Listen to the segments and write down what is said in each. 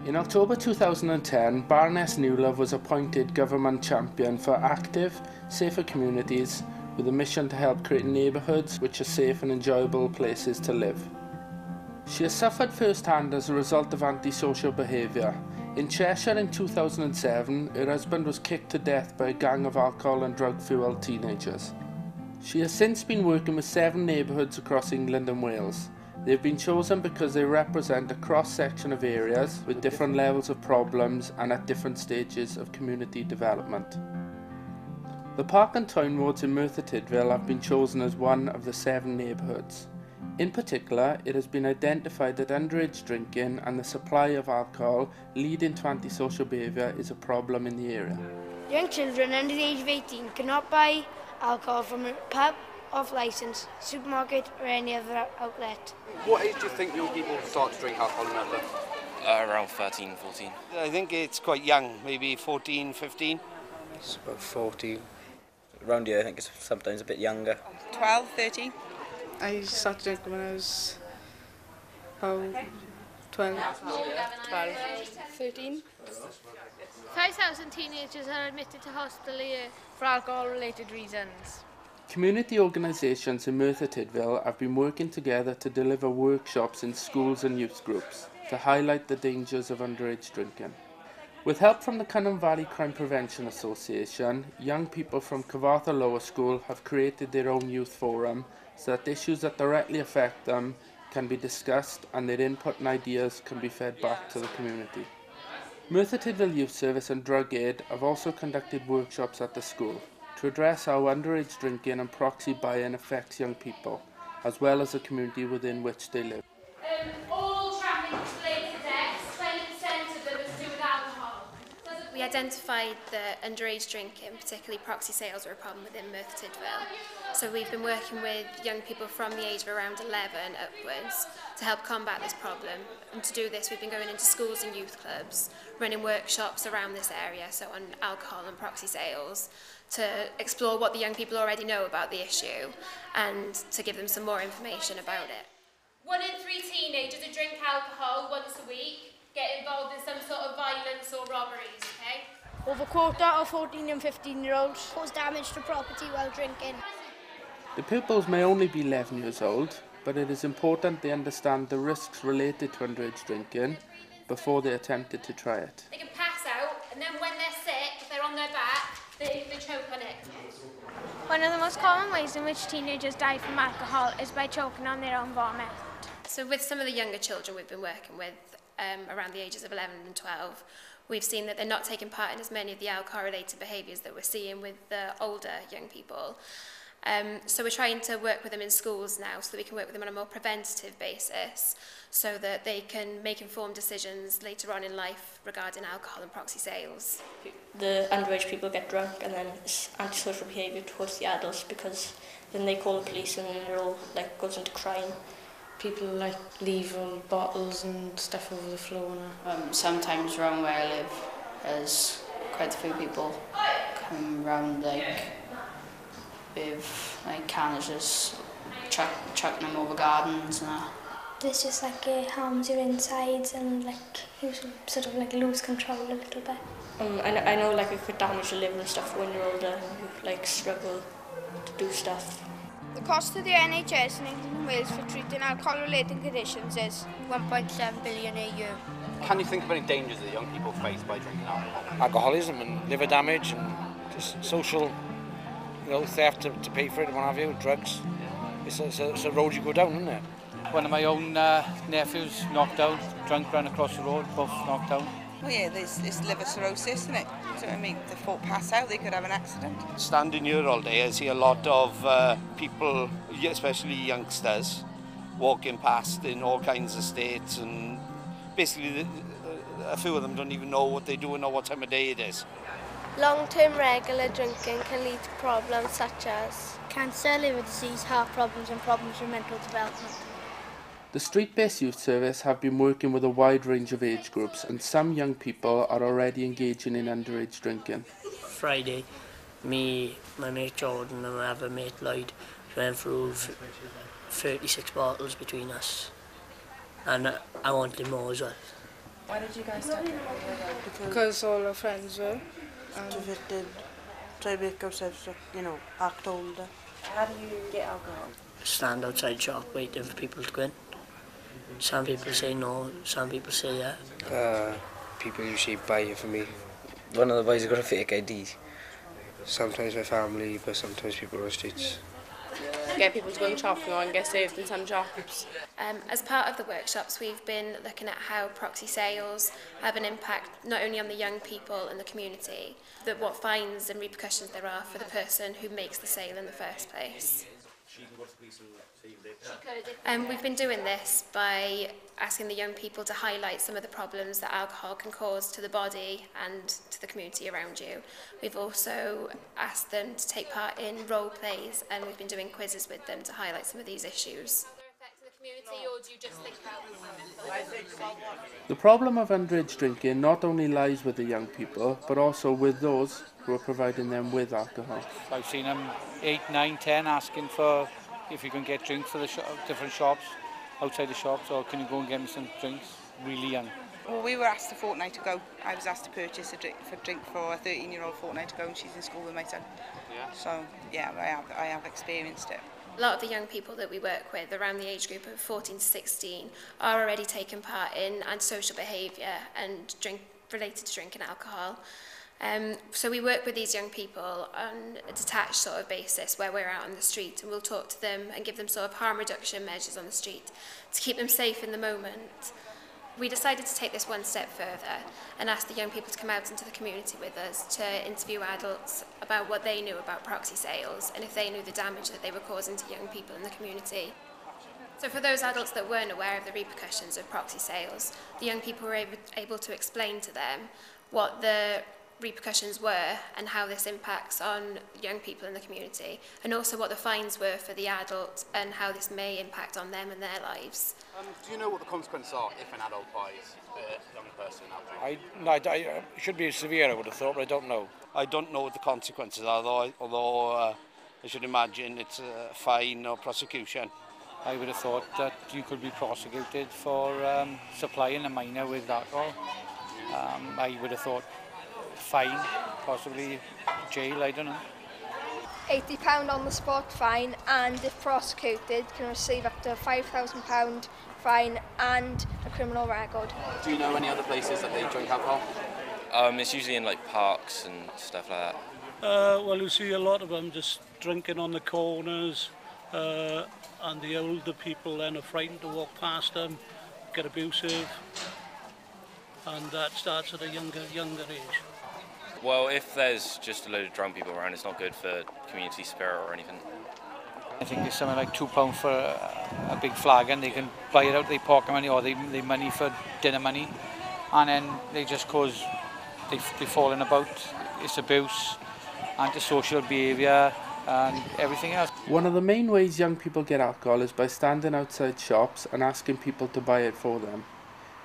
In October 2010, Baroness Newlove was appointed Government Champion for Active, Safer Communities with a mission to help create neighbourhoods which are safe and enjoyable places to live. She has suffered firsthand as a result of antisocial behaviour. In Cheshire in 2007, her husband was kicked to death by a gang of alcohol and drug-fuelled teenagers. She has since been working with 7 neighbourhoods across England and Wales. They have been chosen because they represent a cross-section of areas with different levels of problems and at different stages of community development. The Park and Town Roads in Merthyr Tydfil have been chosen as one of the 7 neighbourhoods. In particular, it has been identified that underage drinking and the supply of alcohol leading to antisocial behaviour is a problem in the area. Young children under the age of 18 cannot buy alcohol from a pub, off licence, supermarket or any other outlet. What age do you think young people start to drink alcohol in Merthyr? Around 13, 14. I think it's quite young, maybe 14, 15. It's about 14. Around here I think it's sometimes a bit younger. 12, 13. I started drinking when I was about 12. 13. 5,000 teenagers are admitted to hospital a year for alcohol-related reasons. Community organisations in Merthyr Tydfil have been working together to deliver workshops in schools and youth groups to highlight the dangers of underage drinking. With help from the Cynon Valley Crime Prevention Association, young people from Cyfarthfa Lower School have created their own youth forum so that issues that directly affect them can be discussed and their input and ideas can be fed back to the community. Merthyr Tydfil Youth Service and Drug Aid have also conducted workshops at the school to address how underage drinking and proxy buy-in affects young people, as well as the community within which they live. All traffic-related deaths, 20% of them is to do with alcohol. We identified that underage drinking, particularly proxy sales, were a problem within Merthyr Tydfil. So we've been working with young people from the age of around 11 upwards to help combat this problem. And to do this, we've been going into schools and youth clubs, running workshops around this area, so on alcohol and proxy sales, to explore what the young people already know about the issue and to give them some more information about it. 1 in 3 teenagers who drink alcohol once a week get involved in some sort of violence or robberies, okay? Over a quarter of 14 and 15-year-olds cause damage to property while drinking. The pupils may only be 11 years old, but it is important they understand the risks related to underage drinking before they attempted to try it. They can pass out, and then when they're sick, if they're on their back, they choke on it. One of the most common ways in which teenagers die from alcohol is by choking on their own vomit. So with some of the younger children we've been working with, around the ages of 11 and 12, we've seen that they're not taking part in as many of the alcohol-related behaviours that we're seeing with the older young people. So we're trying to work with them in schools now so that we can work with them on a more preventative basis so that they can make informed decisions later on in life regarding alcohol and proxy sales. The underage people get drunk and then it's antisocial behaviour towards the adults because then they call the police and it all goes into crime. People leave bottles and stuff over the floor now. Sometimes around where I live, there's quite a few people come around with cans, just chucking them over gardens and that. This just it harms your insides and you sort of lose control a little bit. I know it could damage the liver and stuff when you're older and you struggle to do stuff. The cost to the NHS in England and Wales for treating alcohol-related conditions is 1.7 billion a year. Can you think of any dangers that young people face by drinking alcohol? Alcoholism and liver damage and just social, theft to pay for it and what have you, drugs. It's a road you go down, isn't it? One of my own nephews knocked out, drunk, ran across the road, both knocked out. Well, yeah, it's liver cirrhosis, isn't it? So, if they pass out, they could have an accident. Standing here all day, I see a lot of people, especially youngsters, walking past in all kinds of states, and basically a few of them don't even know what they're doing or what time of day it is. Long-term regular drinking can lead to problems such as Cancer, liver disease, heart problems and problems with mental development. The street-based youth service have been working with a wide range of age groups and some young people are already engaging in underage drinking. Friday, me, my mate Jordan and my other mate Lloyd went through 36 bottles between us and I wanted more as well. Why did you guys start drinking when you were young? Because all our friends were. To fit in, try to make ourselves, act older. How do you get alcohol? Stand outside shop waiting for people to go in. Some people say no, some people say yeah. People usually buy it for me. One of the boys has got a fake ID. Sometimes my family, but sometimes people on the streets. Get people to go and shop and get saved in some shops. As part of the workshops, we've been looking at how proxy sales have an impact not only on the young people in the community, but what fines and repercussions there are for the person who makes the sale in the first place. We've been doing this by asking the young people to highlight some of the problems that alcohol can cause to the body and to the community around you. We've also asked them to take part in role plays, and we've been doing quizzes with them to highlight some of these issues. The problem of underage drinking not only lies with the young people, but also with those who are providing them with alcohol. I've seen them 8, 9, 10 asking for if you can get drinks for the different shops, outside the shops, or can you go and get me some drinks, really young. Well, we were asked a fortnight ago. I was asked to purchase a drink for a 13-year-old fortnight ago, and she's in school with my son. Yeah. So, yeah, I have experienced it. A lot of the young people that we work with around the age group of 14 to 16 are already taking part in antisocial behaviour and related to drinking alcohol. So we work with these young people on a detached sort of basis where we're out on the street, and we'll talk to them and give them sort of harm reduction measures on the street to keep them safe in the moment. We decided to take this one step further and ask the young people to come out into the community with us to interview adults about what they knew about proxy sales and if they knew the damage that they were causing to young people in the community. So for those adults that weren't aware of the repercussions of proxy sales, the young people were able to explain to them what the repercussions were and how this impacts on young people in the community, and also what the fines were for the adult and how this may impact on them and their lives. Do you know what the consequences are if an adult buys a young person alcohol? It should be severe, I would have thought, but I don't know. I don't know what the consequences are, although I should imagine it's a fine or prosecution. I would have thought that you could be prosecuted for supplying a minor with alcohol. I would have thought fine, possibly jail, I don't know. £80 on the spot fine, and if prosecuted can receive up to a £5,000 fine and a criminal record. Do you know any other places that they drink alcohol? It's usually in like parks and stuff like that. Well, you see a lot of them just drinking on the corners, and the older people then are frightened to walk past them, get abusive, and that starts at a younger age. Well, if there's just a load of drunk people around, it's not good for community spirit or anything. I think it's something like £2 for a big flagon. They can buy it out, they pocket money, or they money for dinner money, and then they just cause they falling about. It's abuse, antisocial behaviour, and everything else. One of the main ways young people get alcohol is by standing outside shops and asking people to buy it for them.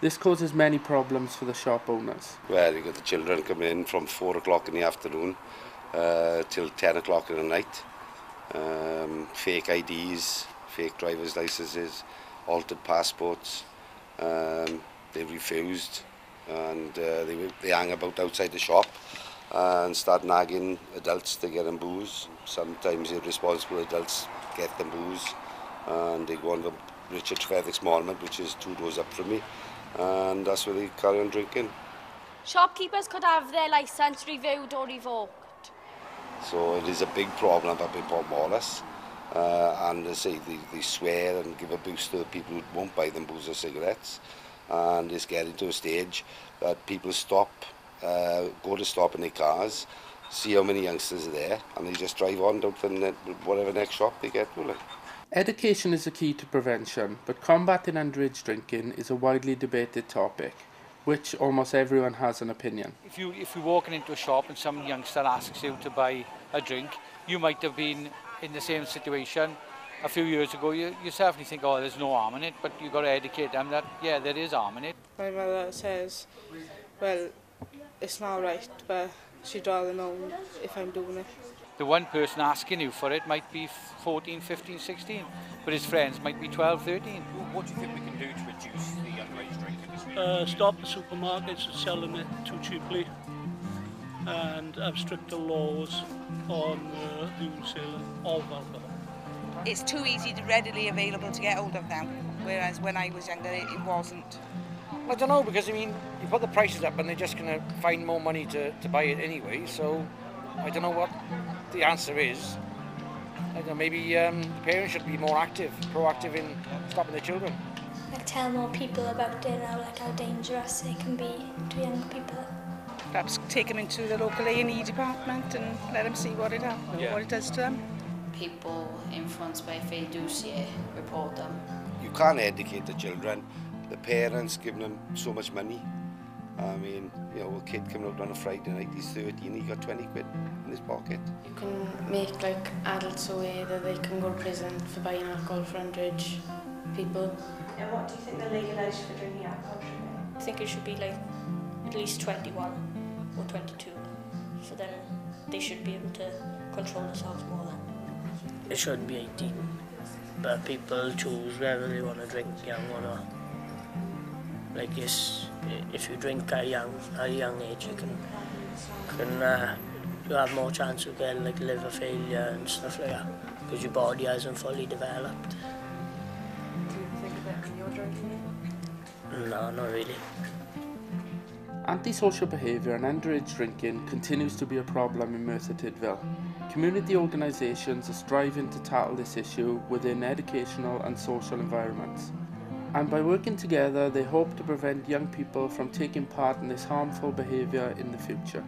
This causes many problems for the shop owners. Well, you got the children coming in from 4 o'clock in the afternoon till 10 o'clock in the night. Fake IDs, fake driver's licenses, altered passports. They refused, and they hang about outside the shop and start nagging adults to get them booze. Sometimes irresponsible adults get them booze, and they go on to Richard Trevithick's Monument, which is 2 doors up from me. And that's where they carry on drinking. Shopkeepers could have their licence reviewed or revoked. So it is a big problem up in Port Morris. And they say they swear and give a boost to the people who won't buy them booze or cigarettes. And it's getting to a stage that people go to stop in their cars, see how many youngsters are there, and they just drive on down to whatever next shop they get to. Education is the key to prevention, but combating underage drinking is a widely debated topic, which almost everyone has an opinion. If you're walking into a shop and some youngster asks you to buy a drink, you might have been in the same situation a few years ago. You yourself and you think, oh, there's no harm in it, but you've got to educate them that, yeah, there is harm in it. My mother says, well, it's not right, but she'd rather know if I'm doing it. the one person asking you for it might be 14, 15, 16, but his friends might be 12, 13. What do you think we can do to reduce the underage drinking? Stop the supermarkets selling it too cheaply and have stricter laws on the wholesale of alcohol. It's too easy to readily available to get hold of now, whereas when I was younger it wasn't. I don't know, because I mean, you put the prices up and they're just going to find more money to buy it anyway, so I don't know what the answer is. I don't know, maybe parents should be more active, proactive in stopping their children. Like tell more people about it now, like how dangerous it can be to young people. Perhaps take them into the local A&E department and let them see what it does to them. People influenced by if they do see it, report them. You can't educate the children. The parents giving them so much money. I mean, you know, a kid coming out on a Friday night, he's 13, he got 20 quid in his pocket. You can make like adults aware that they can go to prison for buying alcohol for underage people. And what do you think the legal age for drinking alcohol should be? I think it should be like at least 21 or 22, so then they should be able to control themselves more then. It should be 18, but people choose whether they want to drink young or not. Like this, if you drink at a young age, you have more chance of getting like liver failure and stuff like that, because your body hasn't fully developed. Do you think of it when you're drinking? No, not really. Antisocial behaviour and underage drinking continues to be a problem in Merthyr Tydfil. Community organisations are striving to tackle this issue within educational and social environments. And by working together, they hope to prevent young people from taking part in this harmful behaviour in the future.